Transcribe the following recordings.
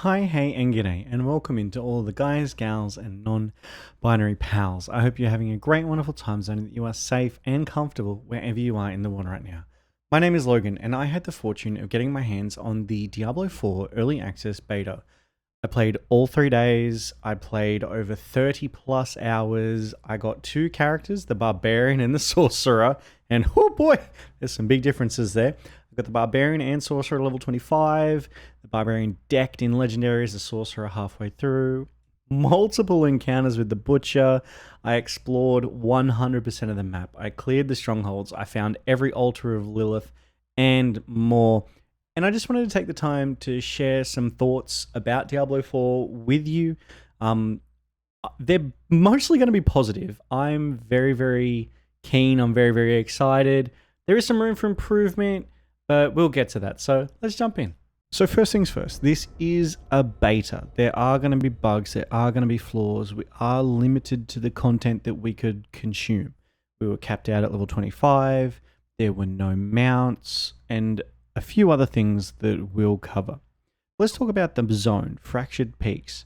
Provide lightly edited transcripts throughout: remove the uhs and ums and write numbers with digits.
Hi, hey, and g'day, and welcome into all the guys, gals, and non-binary pals. I hope you're having a great, wonderful time zone, and that you are safe and comfortable wherever you are in the world right now. My name is Logan, and I had the fortune of getting my hands on the Diablo 4 Early Access Beta. I played all 3 days, I played over 30 plus hours, I got 2 characters, the Barbarian and the Sorcerer, and oh boy, there's some big differences there. I've got the Barbarian and Sorcerer level 25, the Barbarian decked in Legendaries, the Sorcerer halfway through, multiple encounters with the Butcher. I explored 100% of the map. I cleared the Strongholds. I found every altar of Lilith and more. And I just wanted to take the time to share some thoughts about Diablo 4 with you. They're mostly going to be positive. I'm very, very keen. I'm very, very excited. There is some room for improvement, but we'll get to that. So let's jump in. So first things first, this is a beta. There are going to be bugs, there are going to be flaws. We are limited to the content that we could consume. We were capped out at level 25, there were no mounts, and a few other things that we'll cover. Let's talk about the zone, Fractured Peaks.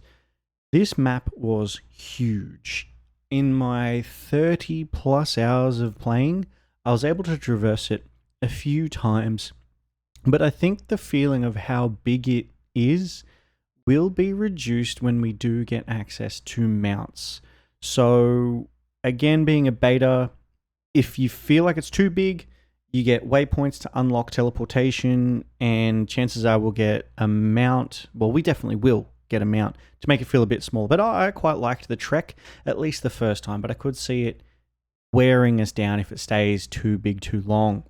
This map was huge. In my 30 plus hours of playing, I was able to traverse it a few times, but I think the feeling of how big it is will be reduced when we do get access to mounts. So again, being a beta, if you feel like it's too big, you get waypoints to unlock teleportation, and chances are we'll get a mount. Well, we definitely will get a mount to make it feel a bit smaller. But I quite liked the trek, at least the first time, but I could see it wearing us down if it stays too big too long.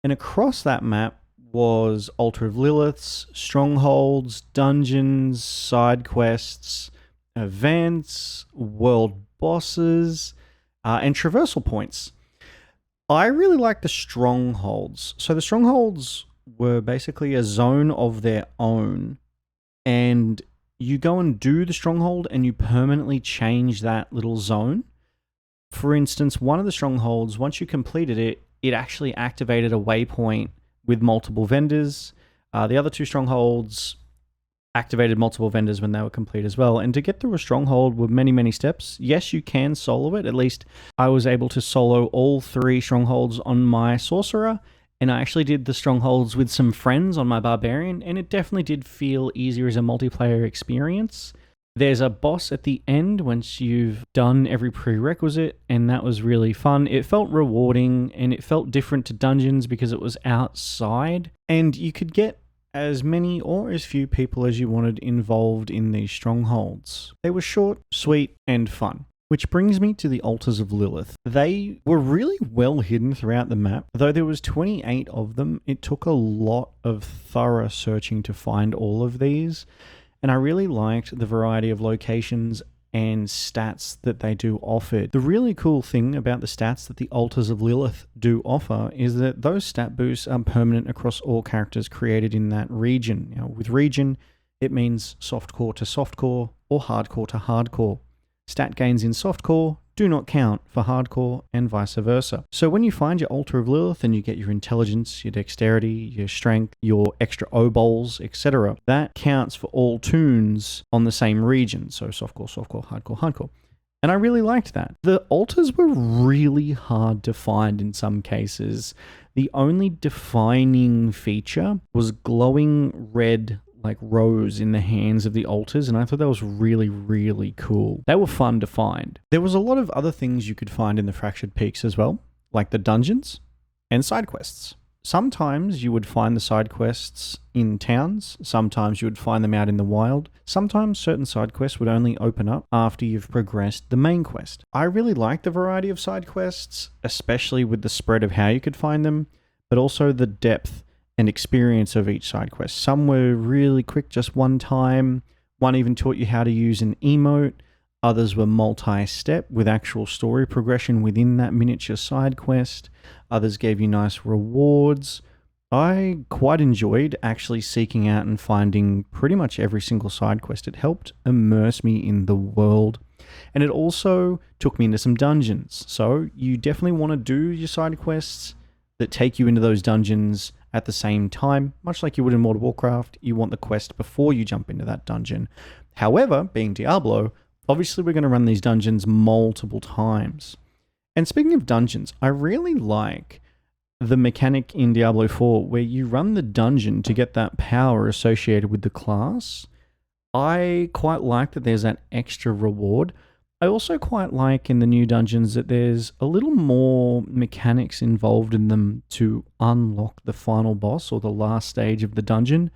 And across that map was Altar of Liliths, Strongholds, dungeons, side quests, events, world bosses, and traversal points. I really like the Strongholds. So the Strongholds were basically a zone of their own, and you go and do the Stronghold and you permanently change that little zone. For instance, one of the Strongholds, once you completed it, it actually activated a waypoint with multiple vendors. The other 2 Strongholds activated multiple vendors when they were complete as well. And to get through a Stronghold were many, many steps. Yes, you can solo it. At least I was able to solo all 3 Strongholds on my Sorcerer. And I actually did the Strongholds with some friends on my Barbarian. And it definitely did feel easier as a multiplayer experience. There's a boss at the end once you've done every prerequisite, and that was really fun. It felt rewarding, and it felt different to dungeons because it was outside, and you could get as many or as few people as you wanted involved in these Strongholds. They were short, sweet, and fun. Which brings me to the Altars of Lilith. They were really well hidden throughout the map. Though there was 28 of them, it took a lot of thorough searching to find all of these. And I really liked the variety of locations and stats that they do offer. The really cool thing about the stats that the Altars of Lilith do offer is that those stat boosts are permanent across all characters created in that region. Now, with region, it means softcore to softcore or hardcore to hardcore. Stat gains in softcore do not count for hardcore and vice versa. So when you find your Altar of Lilith and you get your intelligence, your dexterity, your strength, your extra obols, etc., that counts for all toons on the same region. So softcore, softcore, hardcore, hardcore. And I really liked that. The altars were really hard to find in some cases. The only defining feature was glowing red like rose in the hands of the altars, and I thought that was really, really cool. They were fun to find. There was a lot of other things you could find in the Fractured Peaks as well, like the dungeons and side quests. Sometimes you would find the side quests in towns, sometimes you would find them out in the wild, sometimes certain side quests would only open up after you've progressed the main quest. I really liked the variety of side quests, especially with the spread of how you could find them, but also the depth and experience of each side quest. Some were really quick, just one time. One even taught you how to use an emote. Others were multi-step with actual story progression within that miniature side quest. Others gave you nice rewards. I quite enjoyed actually seeking out and finding pretty much every single side quest. It helped immerse me in the world. And it also took me into some dungeons. So you definitely want to do your side quests that take you into those dungeons at the same time. Much like you would in World of Warcraft, you want the quest before you jump into that dungeon. However, being Diablo, obviously we're going to run these dungeons multiple times. And speaking of dungeons, I really like the mechanic in Diablo 4 where you run the dungeon to get that power associated with the class. I quite like that there's that extra reward. I also quite like in the new dungeons that there's a little more mechanics involved in them to unlock the final boss or the last stage of the dungeon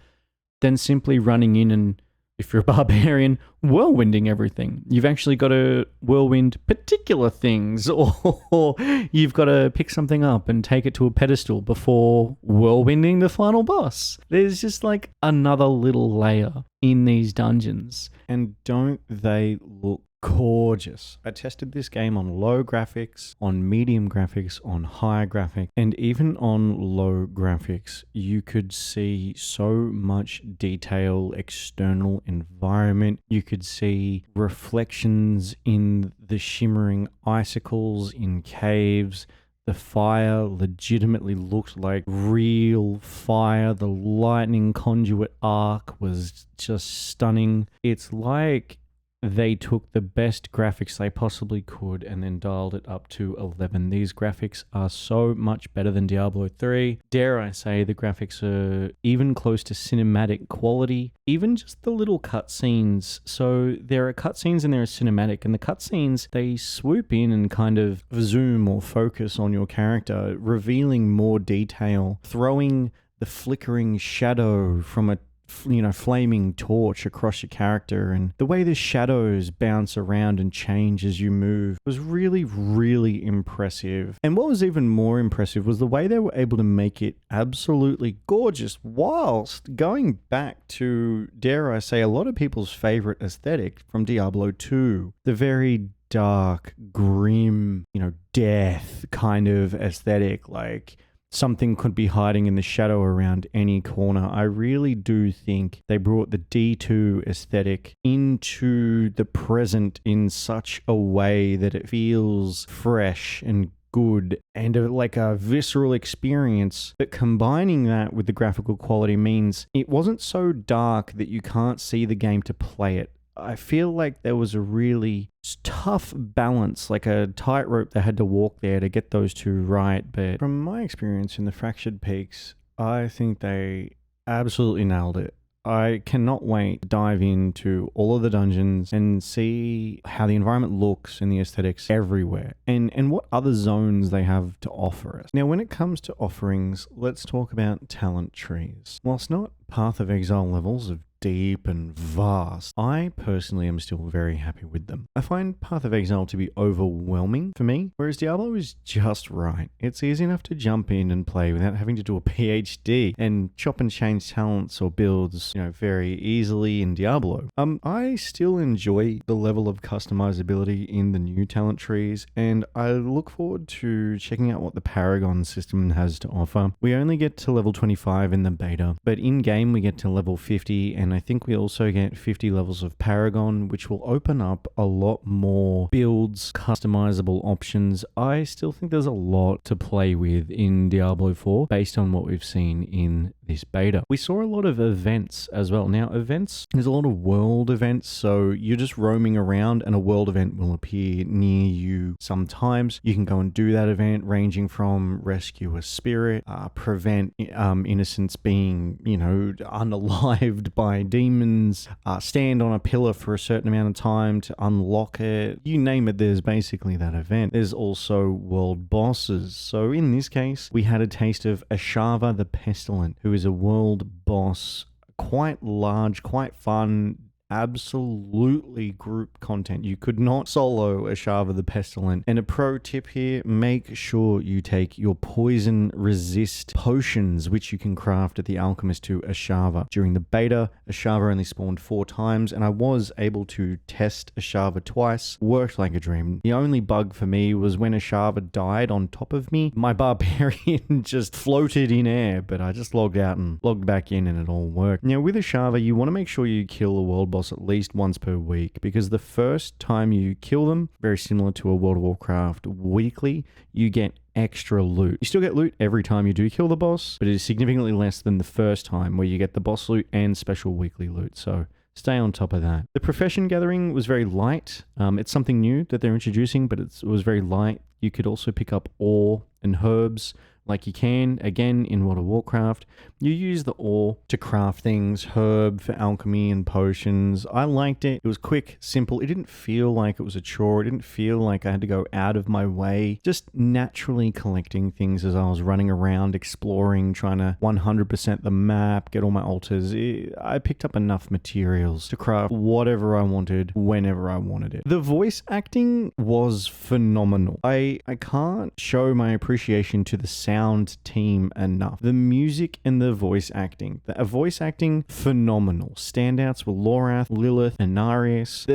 than simply running in and, if you're a barbarian, whirlwinding everything. You've actually got to whirlwind particular things, or you've got to pick something up and take it to a pedestal before whirlwinding the final boss. There's just like another little layer in these dungeons. And don't they look gorgeous? I tested this game on low graphics, on medium graphics, on high graphics, and even on low graphics. You could see so much detail, external environment. You could see reflections in the shimmering icicles in caves. The fire legitimately looked like real fire. The lightning conduit arc was just stunning. It's like they took the best graphics they possibly could and then dialed it up to 11. These graphics are so much better than Diablo 3. Dare I say the graphics are even close to cinematic quality. Even just the little cutscenes. So there are cutscenes and there are cinematic, and the cutscenes, they swoop in and kind of zoom or focus on your character, revealing more detail, throwing the flickering shadow from a flaming torch across your character, and the way the shadows bounce around and change as you move was really, really impressive. And what was even more impressive was the way they were able to make it absolutely gorgeous whilst going back to, dare I say, a lot of people's favorite aesthetic from Diablo 2. The very dark, grim, death kind of aesthetic, like something could be hiding in the shadow around any corner. I really do think they brought the D2 aesthetic into the present in such a way that it feels fresh and good and like a visceral experience. But combining that with the graphical quality means it wasn't so dark that you can't see the game to play it. I feel like there was a really tough balance, like a tightrope they had to walk there to get those two right. But from my experience in the Fractured Peaks, I think they absolutely nailed it. I cannot wait to dive into all of the dungeons and see how the environment looks and the aesthetics everywhere, and what other zones they have to offer us. Now, when it comes to offerings, let's talk about talent trees. Whilst not Path of Exile levels of deep and vast, I personally am still very happy with them. I find Path of Exile to be overwhelming for me, whereas Diablo is just right. It's easy enough to jump in and play without having to do a PhD and chop and change talents or builds, very easily in Diablo. I still enjoy the level of customizability in the new talent trees, and I look forward to checking out what the Paragon system has to offer. We only get to level 25 in the beta, but in game we get to level 50, and I think we also get 50 levels of Paragon, which will open up a lot more builds, customizable options. I still think there's a lot to play with in Diablo 4 based on what we've seen in this beta. We saw a lot of events as well. Now, events, there's a lot of world events, so you're just roaming around and a world event will appear near you sometimes. You can go and do that event, ranging from rescue a spirit, prevent innocents being, unalived by demons, stand on a pillar for a certain amount of time to unlock it. You name it, there's basically that event. There's also world bosses. So in this case, we had a taste of Ashava the Pestilent, who is a world boss, quite large, quite fun, absolutely group content. You could not solo Ashava the Pestilent. And a pro tip here, make sure you take your poison resist potions, which you can craft at the Alchemist to Ashava. During the beta, Ashava only spawned 4 times, and I was able to test Ashava twice. Worked like a dream. The only bug for me was when Ashava died on top of me, my Barbarian just floated in air, but I just logged out and logged back in and it all worked. Now with Ashava, you want to make sure you kill a world boss boss at least once per week, because the first time you kill them, very similar to a World of Warcraft weekly, you get extra loot. You still get loot every time you do kill the boss, but it is significantly less than the first time where you get the boss loot and special weekly loot. So stay on top of that. The profession gathering was very light. It's something new that they're introducing, but it was very light. You could also pick up ore and herbs like you can, again, in World of Warcraft. You use the ore to craft things, herb for alchemy and potions. I liked it. It was quick, simple. It didn't feel like it was a chore. It didn't feel like I had to go out of my way. Just naturally collecting things as I was running around, exploring, trying to 100% the map, get all my altars. I picked up enough materials to craft whatever I wanted, whenever I wanted it. The voice acting was phenomenal. I can't show my appreciation to the sound team enough. The music and the voice acting. The voice acting, phenomenal. Standouts were Lorath, Lilith, and Narius.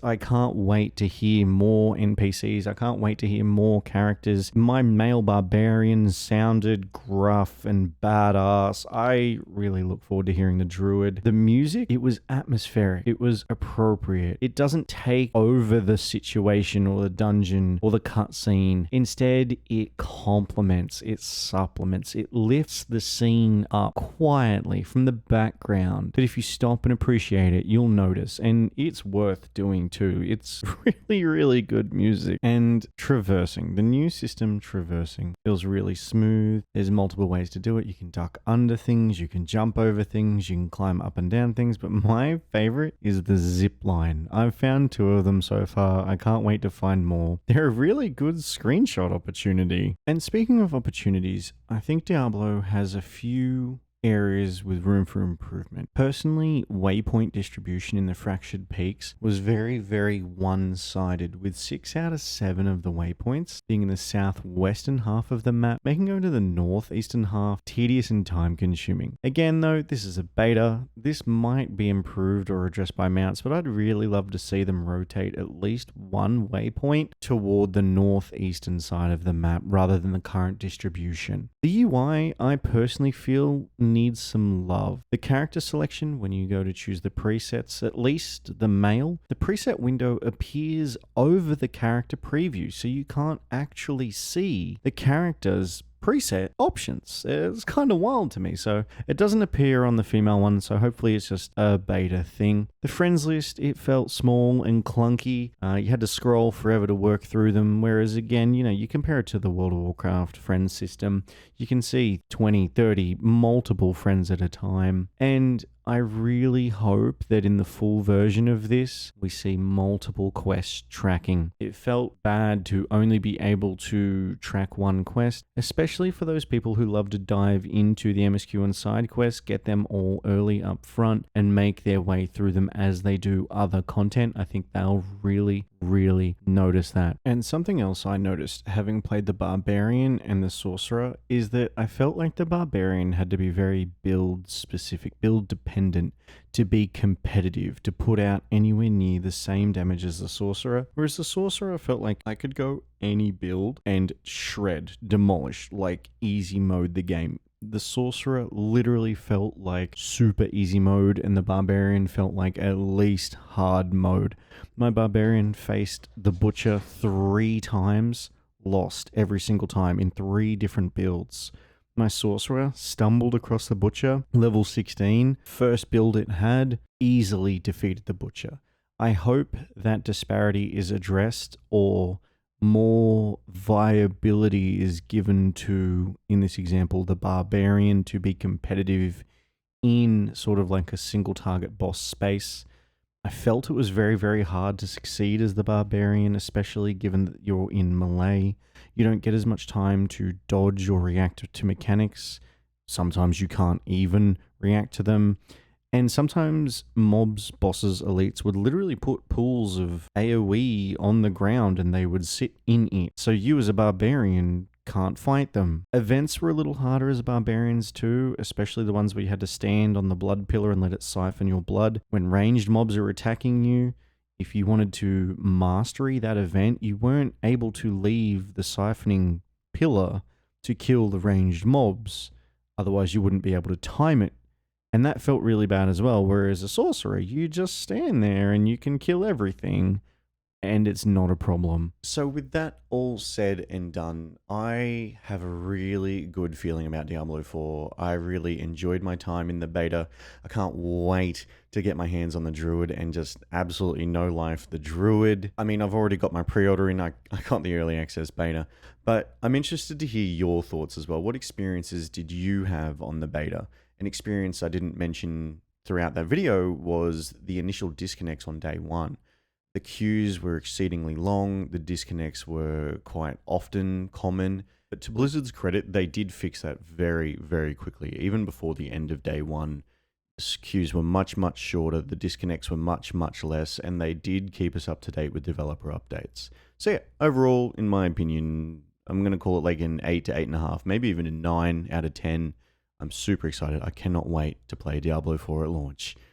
I can't wait to hear more NPCs. I can't wait to hear more characters. My male barbarian sounded gruff and badass. I really look forward to hearing the druid. The music, it was atmospheric. It was appropriate. It doesn't take over the situation or the dungeon or the cutscene. Instead, it complements, it supplements, it lifts the scene up quietly from the background that if you stop and appreciate it, you'll notice. And it's worth doing too. It's really, really good music. And traversing, the new system traversing feels really smooth. There's multiple ways to do it. You can duck under things, you can jump over things, you can climb up and down things. But my favorite is the zip line. I've found 2 of them so far. I can't wait to find more. They're a really good screenshot opportunity. And speaking of opportunities, I think Diablo has a few areas with room for improvement. Personally, waypoint distribution in the Fractured Peaks was very, very one-sided, with 6 out of 7 of the waypoints being in the southwestern half of the map, making going to the northeastern half tedious and time-consuming. Again, though, this is a beta. This might be improved or addressed by mounts, but I'd really love to see them rotate at least one waypoint toward the northeastern side of the map rather than the current distribution. The UI, I personally feel, needs some love. The character selection, when you go to choose the presets, at least the male, the preset window appears over the character preview, so you can't actually see the character's preset options. It's kind of wild to me. So it doesn't appear on the female one, so hopefully it's just a beta thing. The friends list, it felt small and clunky. You had to scroll forever to work through them, whereas again, you compare it to the World of Warcraft friends system, you can see 20, 30, multiple friends at a time. And I really hope that in the full version of this, we see multiple quest tracking. It felt bad to only be able to track one quest, especially for those people who love to dive into the MSQ and side quests, get them all early up front and make their way through them as they do other content. I think they'll really notice that. And something else I noticed having played the Barbarian and the Sorcerer is that I felt like the Barbarian had to be very build specific, build dependent to be competitive, to put out anywhere near the same damage as the Sorcerer. Whereas the Sorcerer felt like I could go any build and shred, demolish, like easy mode the game. The Sorcerer literally felt like super easy mode, and the Barbarian felt like at least hard mode. My Barbarian faced the Butcher 3 times, lost every single time in 3 different builds. My Sorcerer stumbled across the Butcher, level 16, first build it had, easily defeated the Butcher. I hope that disparity is addressed, or more viability is given to, in this example, the Barbarian to be competitive in sort of like a single target boss space. I felt it was very, very hard to succeed as the Barbarian, especially given that you're in melee. You don't get as much time to dodge or react to mechanics. Sometimes you can't even react to them. And sometimes mobs, bosses, elites would literally put pools of AoE on the ground and they would sit in it. So you as a Barbarian can't fight them. Events were a little harder as Barbarians too, especially the ones where you had to stand on the blood pillar and let it siphon your blood. When ranged mobs are attacking you, if you wanted to mastery that event, you weren't able to leave the siphoning pillar to kill the ranged mobs. Otherwise you wouldn't be able to time it And that felt really bad as well. Whereas a sorcerer, you just stand there and you can kill everything, and it's not a problem. So with that all said and done, I have a really good feeling about Diablo 4. I really enjoyed my time in the beta. I can't wait to get my hands on the Druid and just absolutely no life the Druid. I mean, I've already got my pre-order in. I got the early access beta, but I'm interested to hear your thoughts as well. What experiences did you have on the beta? An experience I didn't mention throughout that video was the initial disconnects on day one. The queues were exceedingly long, the disconnects were quite often common, but to Blizzard's credit, they did fix that very, very quickly. Even before the end of day one, queues were much, much shorter, the disconnects were much, much less, and they did keep us up to date with developer updates. So yeah, overall, in my opinion, I'm going to call it like an 8 to 8.5, maybe even a 9 out of 10. I'm super excited. I cannot wait to play Diablo 4 at launch.